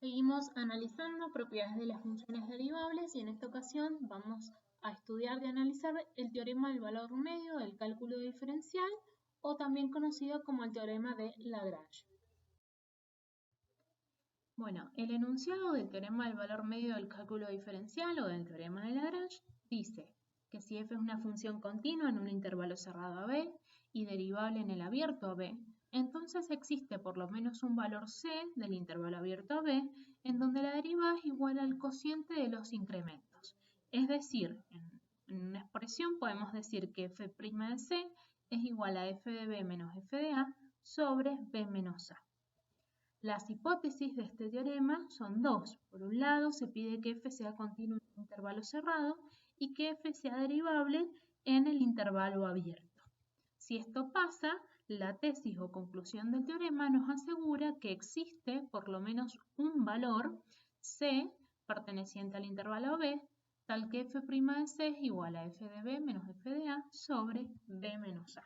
Seguimos analizando propiedades de las funciones derivables y en esta ocasión vamos a estudiar y analizar el teorema del valor medio del cálculo diferencial o también conocido como el teorema de Lagrange. Bueno, el enunciado del teorema del valor medio del cálculo diferencial o del teorema de Lagrange dice que si f es una función continua en un intervalo cerrado a b y derivable en el abierto a b, entonces existe por lo menos un valor c del intervalo abierto a b en donde la derivada es igual al cociente de los incrementos. Es decir, en una expresión podemos decir que f' de c es igual a f de b menos f de a sobre b menos a. Las hipótesis de este teorema son dos. Por un lado, se pide que f sea continuo en un intervalo cerrado y que f sea derivable en el intervalo abierto. Si esto pasa, la tesis o conclusión del teorema nos asegura que existe por lo menos un valor c perteneciente al intervalo b, tal que f' de c es igual a f de b menos f de a sobre b menos a.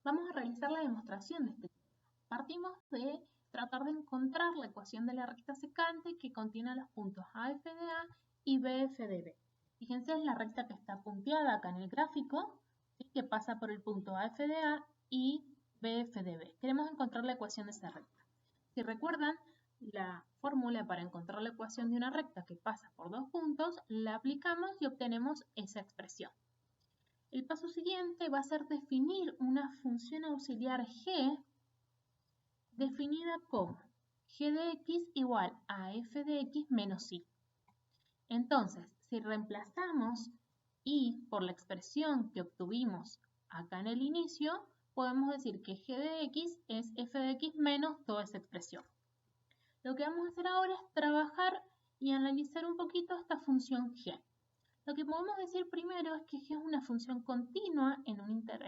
Vamos a realizar la demostración de este teorema. Partimos de tratar de encontrar la ecuación de la recta secante que contiene los puntos AF de A y BF de B. Fíjense, es la recta que está punteada acá en el gráfico, ¿sí?, que pasa por el punto AF de A y BF de B. Queremos encontrar la ecuación de esa recta. Si recuerdan, la fórmula para encontrar la ecuación de una recta que pasa por dos puntos, la aplicamos y obtenemos esa expresión. El paso siguiente va a ser definir una función auxiliar g definida como g de x igual a f de x menos y. Entonces, si reemplazamos y por la expresión que obtuvimos acá en el inicio, podemos decir que g de x es f de x menos toda esa expresión. Lo que vamos a hacer ahora es trabajar y analizar un poquito esta función g. Lo que podemos decir primero es que g es una función continua en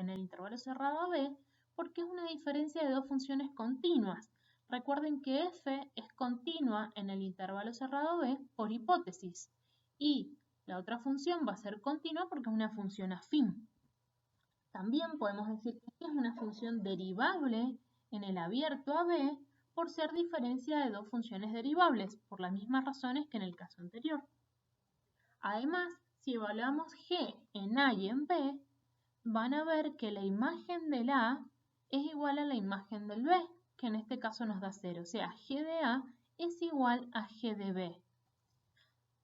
el intervalo cerrado a b, porque es una diferencia de dos funciones continuas. Recuerden que f es continua en el intervalo cerrado b por hipótesis. Y la otra función va a ser continua porque es una función afín. También podemos decir que es una función derivable en el abierto a b por ser diferencia de dos funciones derivables, por las mismas razones que en el caso anterior. Además, si evaluamos g en a y en b, van a ver que la imagen del a es igual a la imagen del b, que en este caso nos da 0. O sea, g de a es igual a g de b.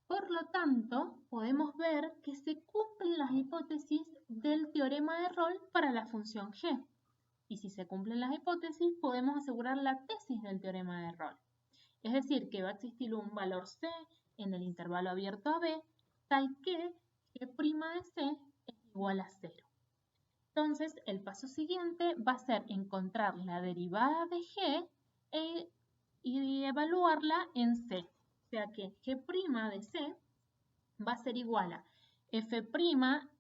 Por lo tanto, podemos ver que se cumplen las hipótesis del teorema de Rolle para la función g. Y si se cumplen las hipótesis, podemos asegurar la tesis del teorema de Rolle. Es decir, que va a existir un valor c en el intervalo abierto a b, tal que g' de c es igual a 0. Entonces, el paso siguiente va a ser encontrar la derivada de g y evaluarla en c. O sea que g' de c va a ser igual a f'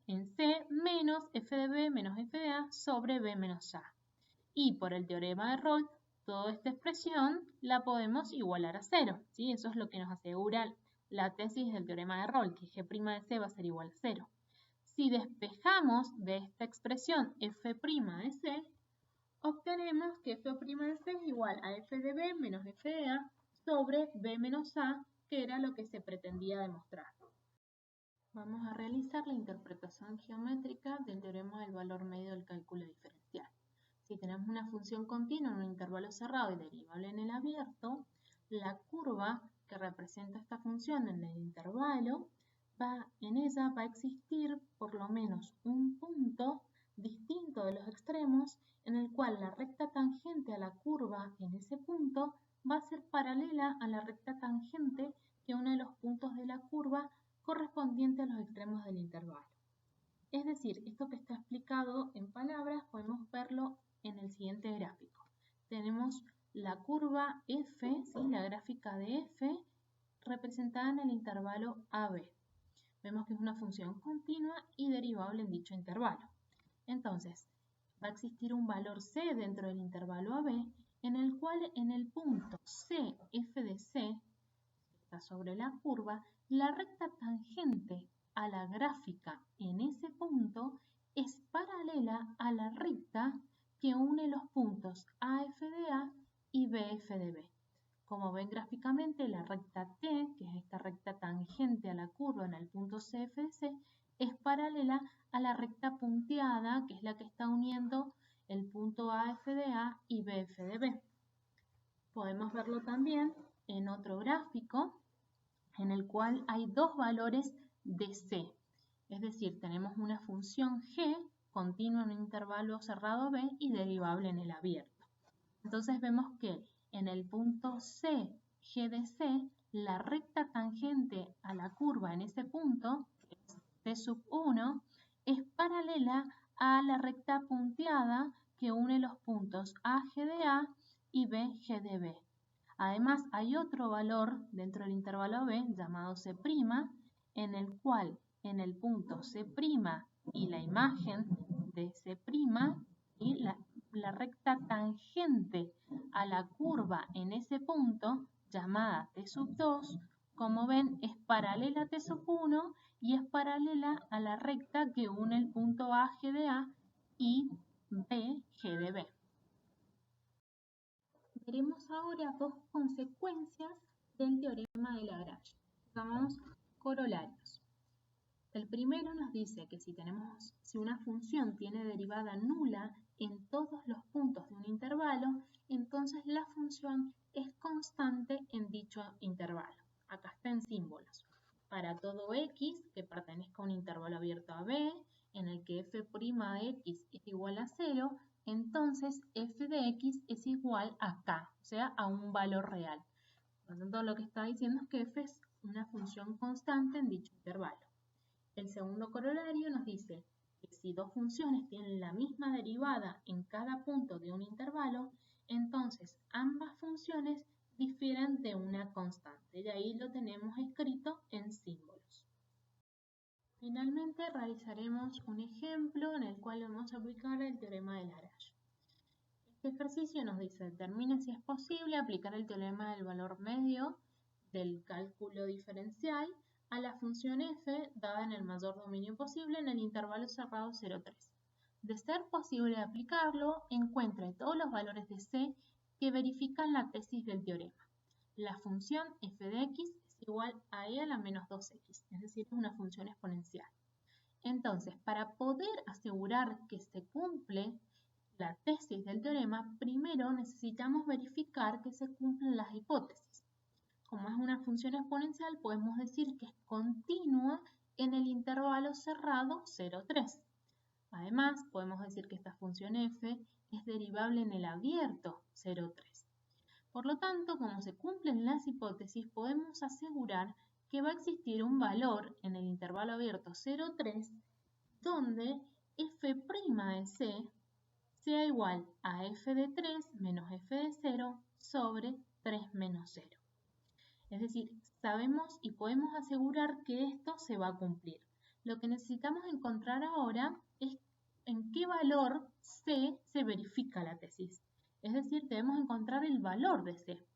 en c menos f de b menos f de a sobre b menos a. Y por el teorema de Rolle, toda esta expresión la podemos igualar a 0, ¿sí? Eso es lo que nos asegura la tesis del teorema de Rolle, que g' de c va a ser igual a 0. Si despejamos de esta expresión f' de c, obtenemos que f' de c es igual a f de b menos f de a sobre b menos a, que era lo que se pretendía demostrar. Vamos a realizar la interpretación geométrica del teorema del valor medio del cálculo diferencial. Si tenemos una función continua en un intervalo cerrado y derivable en el abierto, la curva que representa esta función en el intervalo, en ella va a existir por lo menos un punto distinto de los extremos en el cual la recta tangente a la curva en ese punto va a ser paralela a la recta tangente que une los puntos de la curva correspondiente a los extremos del intervalo. Es decir, esto que está explicado en palabras podemos verlo en el siguiente gráfico. Tenemos la curva f, ¿sí?, la gráfica de f, representada en el intervalo AB. Vemos que es una función continua y derivable en dicho intervalo. Entonces, va a existir un valor c dentro del intervalo AB, en el cual en el punto c, f de c, que está sobre la curva, la recta tangente a la gráfica en ese punto es paralela a la recta que une los puntos AF de A y BF de B. Como ven gráficamente, la recta T, que es esta recta tangente a la curva en el punto CF de C, es paralela a la recta punteada, que es la que está uniendo el punto AF de A y BF de B. Podemos verlo también en otro gráfico, en el cual hay dos valores de C. Es decir, tenemos una función g continua en un intervalo cerrado B y derivable en el abierto. Entonces vemos que en el punto C, G de C, la recta tangente a la curva en ese punto, T sub 1, es paralela a la recta punteada que une los puntos AG de A y BG de B. Además, hay otro valor dentro del intervalo B llamado C', en el cual en el punto C' y la imagen de C' y la recta tangente a la curva en ese punto, llamada T sub 2, como ven, es paralela a T sub 1 y es paralela a la recta que une el punto AG de A y BG de B. Veremos ahora dos consecuencias del teorema de Lagrange. Llamamos corolarios. El primero nos dice que si una función tiene derivada nula en todos los puntos de un intervalo, entonces la función es constante en dicho intervalo. Acá está en símbolos. Para todo x que pertenezca a un intervalo abierto a B, en el que f' de x es igual a 0, entonces f de x es igual a k, o sea, a un valor real. Por lo tanto, lo que está diciendo es que f es una función constante en dicho intervalo. El segundo corolario nos dice que si dos funciones tienen la misma derivada en cada punto de un intervalo, entonces ambas funciones difieren de una constante. Y ahí lo tenemos escrito en símbolos. Finalmente realizaremos un ejemplo en el cual vamos a aplicar el teorema de Lagrange. Este ejercicio nos dice, determina si es posible aplicar el teorema del valor medio del cálculo diferencial a la función f dada en el mayor dominio posible en el intervalo cerrado 0,3. De ser posible aplicarlo, encuentre todos los valores de c que verifican la tesis del teorema. La función f de x es igual a e a la menos 2x, es decir, es una función exponencial. Entonces, para poder asegurar que se cumple la tesis del teorema, primero necesitamos verificar que se cumplen las hipótesis. Como es una función exponencial, podemos decir que es continua en el intervalo cerrado 0,3. Además, podemos decir que esta función f es derivable en el abierto 0,3. Por lo tanto, como se cumplen las hipótesis, podemos asegurar que va a existir un valor en el intervalo abierto 0,3 donde f' de c sea igual a f de 3 menos f de 0 sobre 3 menos 0. Es decir, sabemos y podemos asegurar que esto se va a cumplir. Lo que necesitamos encontrar ahora es en qué valor c se verifica la tesis. Es decir, debemos encontrar el valor de c.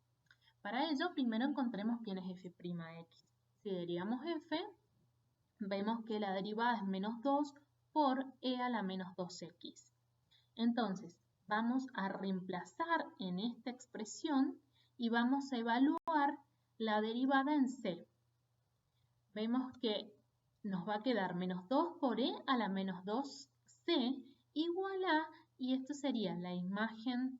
Para ello, primero encontremos quién es f' de x. Si derivamos f, vemos que la derivada es menos 2 por e a la menos 2x. Entonces, vamos a reemplazar en esta expresión y vamos a evaluar la derivada en c. Vemos que nos va a quedar menos 2 por e a la menos 2c igual a, y esto sería la imagen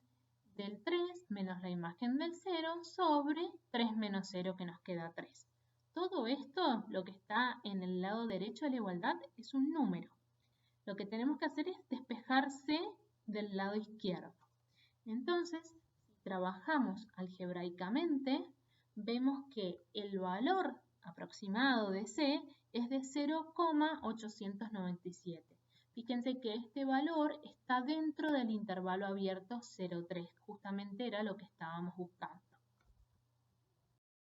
del 3 menos la imagen del 0 sobre 3 menos 0 que nos queda 3. Todo esto, lo que está en el lado derecho de la igualdad, es un número. Lo que tenemos que hacer es despejar c del lado izquierdo. Entonces, si trabajamos algebraicamente, vemos que el valor aproximado de c es de 0,897. Fíjense que este valor está dentro del intervalo abierto 0,3, justamente era lo que estábamos buscando.